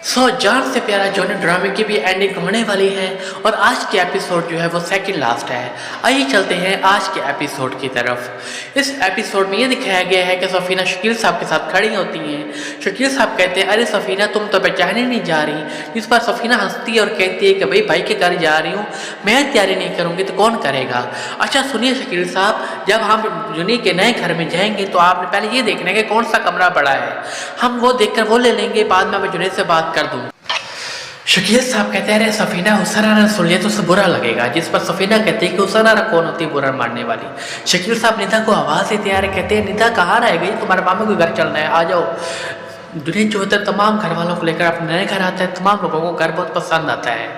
जान से प्यारा जॉनी ड्रामे की भी एंडिंग होने वाली है और आज के एपिसोड जो है वो सेकंड लास्ट है। आइए चलते हैं आज के एपिसोड की तरफ। इस एपिसोड में ये दिखाया गया है कि सफ़ीना शकील साहब के साथ खड़ी होती हैं। शकील साहब कहते हैं, अरे सफ़ीना तुम तो पहचाने नहीं जा रही। इस पर सफ़ीना हंसती है और कहती है कि भाई के घर जा रही हूँ, मैं तैयारी नहीं करूँगी तो कौन करेगा। अच्छा सुनिए शकील साहब, जब हम जूनी के नए घर में जाएंगे तो आपने पहले ये देखना है कि कौन सा कमरा बड़ा है, हम वो देखकर वो ले लेंगे, बाद में मैं जुनैद से बात कर दूँ। शकील साहब कहते हैं, सफ़ीना हुसैन सुन लिया तो उसे बुरा लगेगा। जिस पर सफ़ीना कहती है कि हुसैन कौन होती है बुरा मारने वाली। शकील साहब निदा को आवाज़ देते हैं, कहते हैं निदा कहाँ रह गई, तुम्हारे मामा को घर चलना है, आ जाओ। जुनैद जो होता है तमाम घर वालों को लेकर अपने नए घर आता है, तमाम लोगों को घर बहुत पसंद आता है।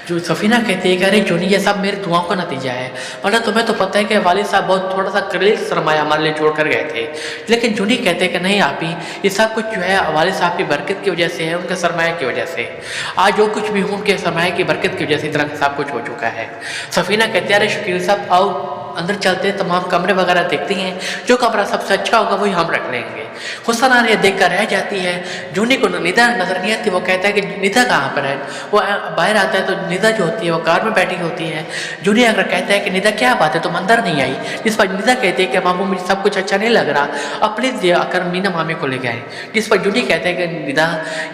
जो सफ़ीना कहती है कि अरे जूनी ये सब मेरी दुआओं का नतीजा है, वरना तुम्हें तो पता है कि वालिद साहब बहुत थोड़ा सा कलील सरमाया हमारे लिए छोड़ कर गए थे। लेकिन जूनी कहते हैं कि नहीं आप ही, ये सब कुछ जो है वालिद साहब की बरकत की वजह से है, उनके सरमाया की वजह से। आज जो कुछ भी हूँ उनके सरमाया की बरकत की वजह से इतना सब कुछ हो चुका है। सफ़ीना कहते हैं, अरे शकील साहब आओ अंदर चलते हैं, तमाम कमरे वगैरह देखती हैं, जो कमरा सबसे अच्छा होगा वही हम रख लेंगे। हुसैन ये देख कर रह जाती है। जूनी को निदा नजर नहीं आती, वो कहता है कि निदा कहाँ पर है। वो बाहर आता है तो निदा जो होती है वो कार में बैठी होती है। जूनी अगर कहता है कि निदा क्या बात है तुम अंदर नहीं आई, जिस पर निदा कहती है कि मामू मुझे सब कुछ अच्छा नहीं लग रहा, अब प्लीज़ आकर मीना मामी को लेके आए। जिस पर जूनी कहते हैं कि निदा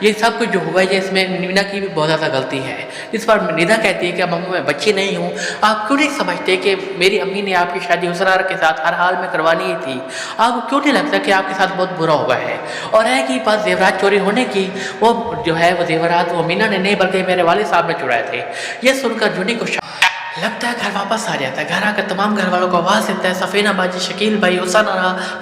ये सब कुछ जो हुआ है इसमें मीना की भी बहुत ज़्यादा गलती है। जिस पर निदा कहती है कि मामू मैं बच्ची नहीं हूँ, आप क्यों नहीं समझते कि मेरी अम्मी ने आपकी शादी हुसैन के साथ हर हाल में करवानी ही थी, आपको क्यों नहीं लगता कि आपके साथ बहुत बुरा हुआ है। और है कि बात जेवरात चोरी होने की, वो जो है वो जेवरात वो मीना ने नहीं बल्कि मेरे वालिद साहब ने चुराए थे। ये सुनकर जूनी को लगता है घर वापस आ जाता है। घर आकर तमाम घर वालों को आवाज़ देता है, सफ़ीना बाजी, शकील भाई, हुसैन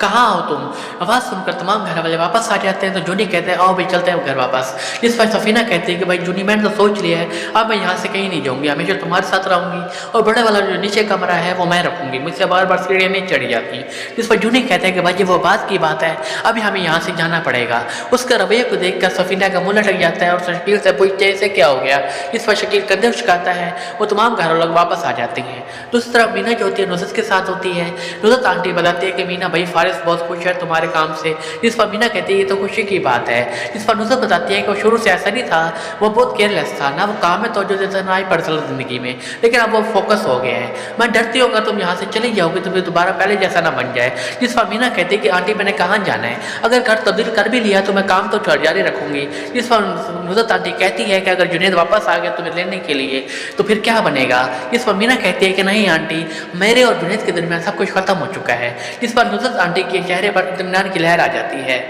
कहाँ हो तुम। आवाज़ सुनकर तमाम घर वाले वापस आ जाते हैं। तो जूनी कहते हैं आओ भाई चलते हैं घर वापस। इस पर सफ़ीना कहती है कि भाई जूनी मैंने तो सोच लिया है, अब मैं यहाँ से कहीं नहीं जाऊँगी, हमेशा तुम्हारे साथ रहूँगी और बड़े वाला जो नीचे कमरा है वो मैं रखूँगी, मुझसे बार बार सीढ़ियाँ नहीं चढ़ी जाती। इस पर जूनी कहते हैं कि भाई वो बात की बात है, अभी हमें यहाँ से जाना पड़ेगा। उसके रवैये को देख कर सफ़ीना का मुँह लटक जाता है और शकील से पूछते हैं इसे क्या हो गया। इस पर शकील कंधे उचकाता है, वो तमाम घर वालों वापस आ जाते हैं। दूसरी तरफ मीना जो होती है नुसरत के साथ होती है। नुसरत आंटी बताती है कि मीना भाई फारिस बहुत खुश है तुम्हारे काम से। जिस पर मीना कहती है ये तो खुशी की बात है। जिस पर नुसरत बताती है कि वो शुरू से ऐसा नहीं था, वो बहुत केयरलेस था, ना वो काम में तवज्जो देता ना ही पर्सनल ज़िंदगी में, लेकिन अब वो फोकस हो गया है। मैं डरती हूँ अगर तुम यहाँ से चली जाओगे तो फिर दोबारा पहले जैसा ना बन जाए। जिस पर मीना कहती है कि आंटी मैंने कहाँ जाना है, अगर घर तब्दील कर भी लिया तो मैं काम तो जारी रखूँगी। जिस पर नुसरत आंटी कहती है कि अगर जुनैद वापस आ गया तुम्हें लेने के लिए तो फिर क्या बनेगा। इस पर मीना कहती है कि नहीं आंटी, मेरे और जुनैद के दरमियान सब कुछ खत्म हो चुका है। जिस पर नुसरत आंटी के चेहरे पर इत्मीनान की लहर आ जाती है।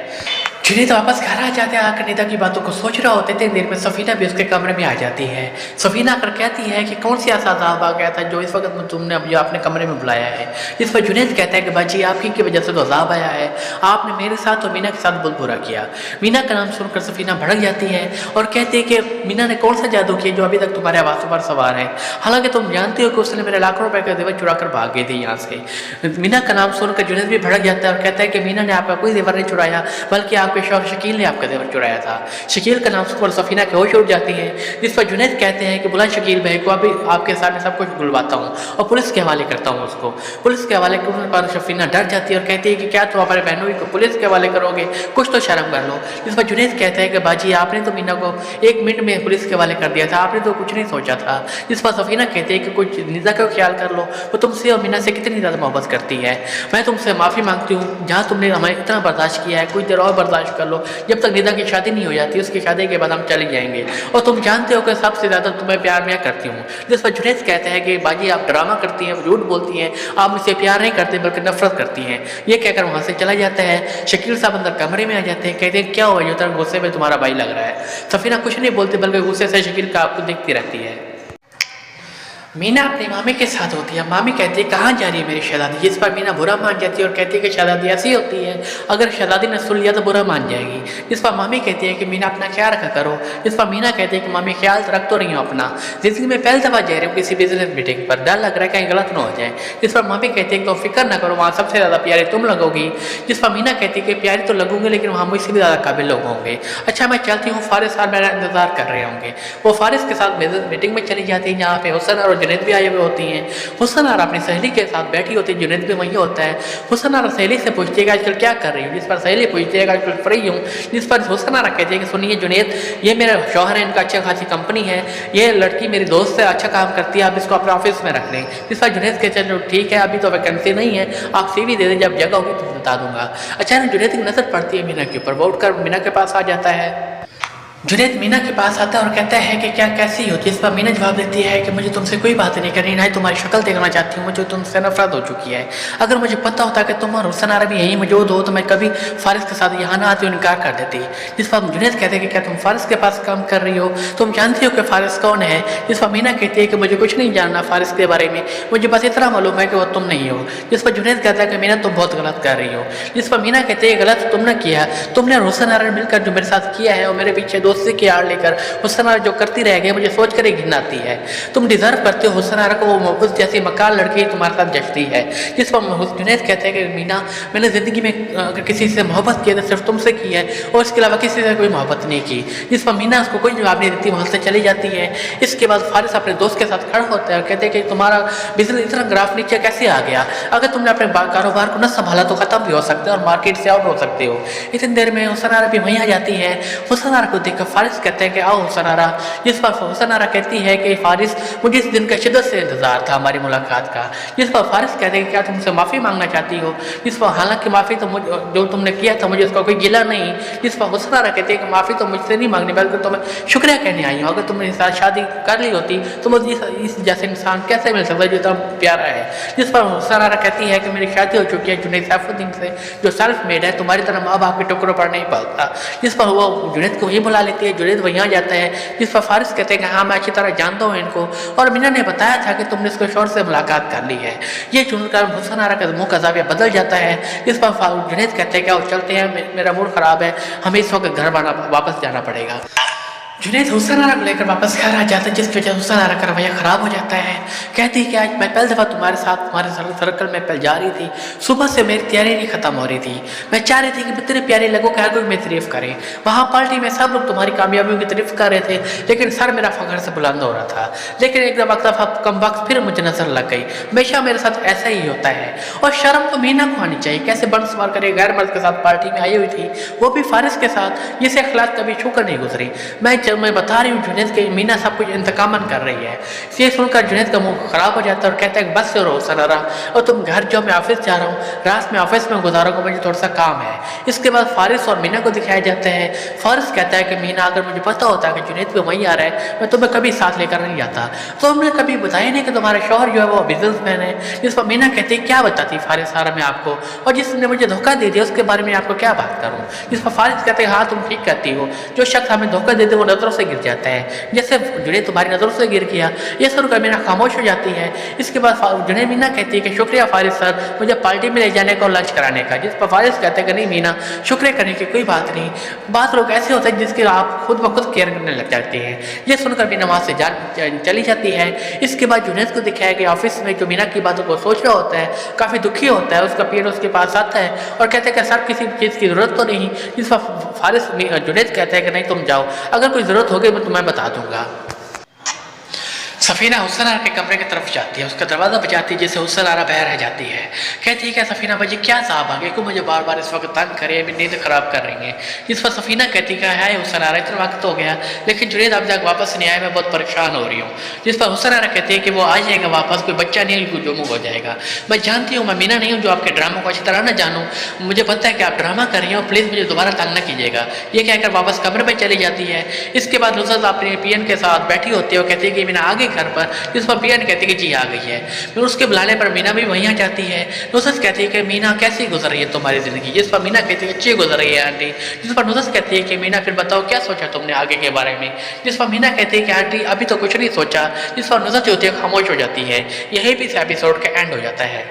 जुनैद वापस घर आ जाते हैं। आकर निदा की बातों को सोच रहा होते थे, देर में सफ़ीना भी उसके कमरे में आ जाती है। सफ़ीना आकर कहती है कि कौन सी ऐसा अज़ाब आ गया था जो इस वक्त तुमने अब जो अपने कमरे में बुलाया है। जिस पर जुनैद कहता है कि बाजी आपकी की वजह से तो अज़ाब आया है, आपने मेरे साथ और मीना के साथ बहुत बुरा किया। मीना का नाम सुनकर सफ़ीना भड़क जाती है और कहती है कि मीना ने कौन सा जादू किया जो अभी तक तुम्हारे आवाज़ों पर सवार है, हालांकि तुम जानते हो कि उसने मेरे लाखों रुपए का जेवर चुरा कर भाग गई थी यहाँ से। मीना का नाम सुनकर जुनैद भी भड़क जाता है और कहता है कि मीना ने आपका कोई जेवर नहीं चुराया, बल्कि आपके शौहर शकील ने आपका जेवर चुराया था। शकील का नाम सुनकर सफ़ीना के होश उड़ जाती है। जिस पर जुनैद कहते हैं कि बुला शकील भाई को, अभी आपके सामने सब कुछ बुलवाता हूँ और पुलिस के हवाले करता हूँ उसको। पुलिस के हवाले करने पर सफ़ीना डर जाती है और कहती है कि क्या तुम हमारे बहनों को पुलिस के हवाले करोगे, कुछ तो शर्म कर लो। जिस पर जुनैद कहते हैं कि बाजी आपने तो मीना को 1 मिनट में पुलिस के हवाले कर दिया था, आपने तो कुछ नहीं सोचा था। जिस पर सफ़ीना कहती है कि कुछ निदा का ख्याल कर लो, वो तुमसे और मीना से कितनी ज़्यादा मोहब्बत करती है। मैं तुमसे माफ़ी मांगती हूँ, जहाँ तुमने हमें इतना बर्दाश्त किया है कुछ देर और बर्दाश्त कर लो, जब तक निदा की शादी नहीं हो जाती, उसकी शादी के बाद हम चले जाएंगे। और तुम जानते हो कि सबसे ज़्यादा तुम्हें प्यार मैं करती हूँ। जिस पर जुनैद कहते हैं कि बाजी आप ड्रामा करती हैं, झूठ बोलती हैं, आप मुझसे प्यार नहीं करते बल्कि नफरत करती हैं। ये कहकर वहाँ से चला जाता है। शकील साहब अंदर कमरे में आ जाते हैं, कहते हैं क्या हुआ, जो तरह गुस्से में तुम्हारा भाई लग रहा है। सफ़ीना कुछ नहीं बोलती बल्कि गुस्से से शकील का आपको देखती रहती है। मीना अपनी मामी के साथ होती है। मामी कहती है कहाँ जा रही है मेरी शहजादी। जिस पर मीना बुरा मान जाती है और कहती है कि शहजादी ऐसी होती है, अगर शहजादी ने सुन लिया तो बुरा मान जाएगी। जिस पर मामी कहती है कि मीना अपना ख्याल रखा करो। जिस पर मीना कहती है कि मामी ख्याल रख तो रही हूँ अपना, जिंदगी में पहली दफ़ा जा रही हूँ किसी बिजनेस मीटिंग पर, डर लग रहा है कहीं गलत ना हो जाए। जिस पर मामी कहती है कि तो फिक्र ना करो, वहाँ सबसे ज़्यादा प्यारी तुम लगोगी। जिस पर मीना कहती है कि प्यारी तो लगूंगी लेकिन वहाँ मुझसे भी ज़्यादा काबिल लोग होंगे। अच्छा मैं चलती हूँ, फारिस साहब मेरा इंतजार कर रहे होंगे। वो फारिस के साथ बिजनेस मीटिंग में चली जाती है जहाँ पे हुसैन और जुनैद भी आए हुए होती हैं। हुसन आरा अपनी सहेली के साथ बैठी होती है, जुनैद भी वहीं होता है। हुसन आरा सहेली से पूछती है कि आजकल क्या कर रही हूँ, जिस पर सहेली पूछती है कि आजकल फ्री हूँ, जिस पर हुसन आरा कहती है कि सुनिए जुनैद, ये मेरा शौहर है, इनका अच्छा खासी कंपनी है, ये लड़की मेरी दोस्त से अच्छा काम करती है, आप इसको अपने ऑफिस में रख लें। जिस पर जुनैद कहते हैं ठीक है, अभी तो वैकेंसी नहीं है, आप CV दे दें, जब जगह होगी तो बता दूंगा। अचानक जुनैद की नजर पड़ती है मीना के ऊपर, वो उठकर मीना के पास आ जाता है। जुनैद मीना के पास आता है और कहता है कि क्या कैसी हो, जिस पर मीना जवाब देती है कि मुझे तुमसे कोई बात नहीं करनी, ना ही तुम्हारी शक्ल देखना चाहती हूँ, मुझे तुमसे नफरत हो चुकी है। अगर मुझे पता होता कि तुम और हुसन आरा भी यहीं मौजूद हो तो मैं कभी फारिस के साथ यहाँ ना आती और इनकार कर देती। जिस पर जुनैद कहते हैं कि क्या तुम फारिस के पास काम कर रही हो, तुम जानती हो कि फारिस कौन है। जिस पर मीना कहती है कि मुझे कुछ नहीं जानना फारिस के बारे में, मुझे बस इतना मालूम है कि वो तुम नहीं हो। जिस पर जुनैद कहता है कि मीना तुम बहुत गलत कर रही हो। जिस पर मीना कहती है गलत तुमने किया, तुमने हुसन आरा मिलकर जो मेरे साथ किया है और मेरे पीछे दोस्ती की आड़ लेकर हुसन आरा जो करती रह गई, मुझे सोच कर ही घिन आती है। तुम डिजर्व करते हो हुसन आरा को, वो उस जैसी मकान लड़की तुम्हारे साथ जचती है। जिस पर जुनैद कहते हैं कि मीना, मैंने ज़िंदगी में अगर किसी से मोहब्बत की है तो सिर्फ तुमसे की है और इसके अलावा किसी से कोई मोहब्बत नहीं की। जिस पर मीना उसको कोई जवाब नहीं देती, वहाँ से चली जाती है। इसके बाद फारिस अपने दोस्त के साथ खड़ा होता है और कहते हैं कि तुम्हारा बिजनेस इतना ग्राफ नीचे कैसे आ गया, अगर तुमने अपने कारोबार को न संभाला तो खत्म भी हो सकते हो और मार्केट से आउट हो सकते हो। इतनी देर में हुसन आरा भी वहीं आ जाती है। हुसन आरा को देखकर फारिस कहते हैं कि आओ हुसन आरा। जिस पर हुसन आरा कहती है कि फारिस, मुझे इस दिन का शिद्दत से इंतजार था हमारी मुलाकात का। जिस पर फारिस कहते हैं कि क्या तुमसे माफ़ी मांगना चाहती हो। जिस पर हालांकि माफ़ी तो जो तुमने किया था मुझे उसका कोई गिला नहीं। जिस पर हुसन आरा कहते हैं कि माफ़ी तो मुझसे नहीं मांगनी, बल्कि तो मैं शुक्रिया कहने आई हूँ। अगर तुम मेरे साथ शादी कर ली होती तो मुझे इस जैसे इंसान कैसे मिल सकता है जो इतना प्यारा है। जिस पर हुसन आरा कहती है कि मेरी शादी हो चुकी है जुनैद सैफुद्दीन से, जो सेल्फ मेड है, तुम्हारी तरह माँ बाप के टुकड़ों पर नहीं पलता। जिस पर वो जुनैद को वहीं बुला लेती है, जुनैद वहीं आ जाता है। जिस पर फारिस कहते हैं कि हाँ मैं अच्छी तरह जानता हूँ इनको और मीना ने बताया था कि तुमने इसको शोर से मुलाकात कर ली है। ये सुनकर हुसन आरा का मुँह का जाविया बदल जाता है। जिस पर जुनैद कहते हैं कि आओ चलते हैं, मेरा मूड खराब है, हमें इस वक्त घर वापस जाना पड़ेगा। जुनैद हुसन आरा को लेकर वापस घर आ जाता है, जिसकी वजह से हुसन आरा का रवैया खराब हो जाता है। कहती है कि आज मैं पहली दफ़ा तुम्हारे साथ तुम्हारे सर्कल में पहल जा रही थी, सुबह से मेरी तैयारी नहीं खत्म हो रही थी। मैं चाह रही थी कि मैं तेरे प्यारे लगों के हर कोई मेरी तारीफ करे। वहाँ पार्टी में सब लोग तुम्हारी कामयाबियों की तारीफ कर रहे थे, लेकिन सर मेरा फखर से बुलंद हो रहा था। लेकिन एक दफ़ा कम वक्त फिर मुझे नजर लग गई। हमेशा मेरे साथ ऐसा ही होता है और शर्म तो मीना को आनी चाहिए, कैसे बंद सवार करे गैर मर्द के साथ पार्टी में आई हुई थी, वो भी फारिस के साथ, जिसे अखलाक कभी छूकर नहीं गुजरी। मैं बता रही हूँ जुनैद के मीना सब कुछ इंतकामन कर रही है। ये सुनकर जुनैद का मुंह खराब हो जाता है और कहता है बस से रहो सरारा, और तुम घर जाओ, मैं ऑफिस जा रहा हूँ, रात में ऑफिस में गुजारूंगा, मुझे थोड़ा सा काम है। इसके बाद फारिस और मीना को दिखाया जाता है। फारिस कहता है कि मीना, अगर मुझे पता होता कि जुनैद भी वहीं आ रहा है मैं तुम्हें कभी साथ लेकर नहीं जाता। तो हमने कभी बताया नहीं कि तुम्हारा शौहर जो है वो बिजनेसमैन है। जिस पर मीना कहती है क्या बताती फारिस सारा मैं आपको, और जिसने मुझे धोखा दे दिया उसके बारे में आपको क्या बात करूँ। जिस पर फारिस कहते हैं हाँ तुम ठीक कहती हो, जो शख्स हमें धोखा देते वो नजरों से गिर जाता है, जैसे जुनैद तुम्हारी नजरों से गिर गया। ये सुनकर मीना खामोश हो जाती है। इसके बाद जुनैद मीना कहती है कि शुक्रिया फारिस सर मुझे पार्टी में ले जाने का और लंच कराने का। जिस पर फारिस कहते हैं कि नहीं मीना, शुक्रिया करने की कोई बात नहीं, बात लोग ऐसे होते हैं जिसके आप खुद ब खुद केयर करने लग जाते हैं। ये सुनकर मीना वहाँ से चली जाती है। इसके बाद जुनैद को दिखाया गया ऑफिस में जो मीना की बातों को सोच रहा होता है, काफ़ी दुखी होता है। उसका पीएन उसके पास आता है और कहते हैं कि सर किसी चीज़ की ज़रूरत तो नहीं। जिस पर फारिस जुनैद कहता है कि नहीं तुम जाओ, अगर कोई ज़रूरत होगी मैं तुम्हें बता दूंगा। सफ़ीना हुसन आरा के कमरे की तरफ जाती है, उसका दरवाज़ा बजाती है, जिससे हुसन आरा बाहर रह जाती है। कहती है कि सफ़ीना भाजी क्या साहब आगे को मुझे बार बार इस वक्त तंग करे, मेरी नींद ख़राब कर रही है। जिस पर सफ़ीना कहती है हुसन आरा इतना वक्त हो गया लेकिन जुनैद अब तक वापस नहीं आया, मैं बहुत परेशान हो रही हूँ। जिस पर हुसन आरा कहती है कि वो आ जाएगा वापस, कोई बच्चा नहीं है जो मुँह हो जाएगा। मैं जानती हूँ मैं मीना नहीं हूँ जो आपके ड्रामों को अच्छी तरह ना जानूँ, मुझे पता है कि आप ड्रामा कर रही हो, प्लीज़ मुझे दोबारा तंग न कीजिएगा। ये कहकर वापस कमरे में चली जाती है। इसके बाद नुसरत अपने पीएन के साथ बैठी होती है और कहती है कि मीना आ गई घर पर। जिस पर पीएन कहती है कि जी आ गई है। फिर उसके बुलाने पर मीना भी वहीं आ जाती है। नुसरत कहती है कि मीना कैसी गुजर रही है तुम्हारी ज़िंदगी। जिस पर मीना कहती है अच्छी गुजर रही है आंटी। जिस पर नुसरत कहती है कि मीना फिर बताओ क्या सोचा तुमने आगे के बारे में। जिस पर मीना कहती है कि आंटी अभी तो कुछ नहीं सोचा। जिस पर नुसरत जो होती है खामोश हो जाती है। यही भी इस एपिसोड का एंड हो जाता है।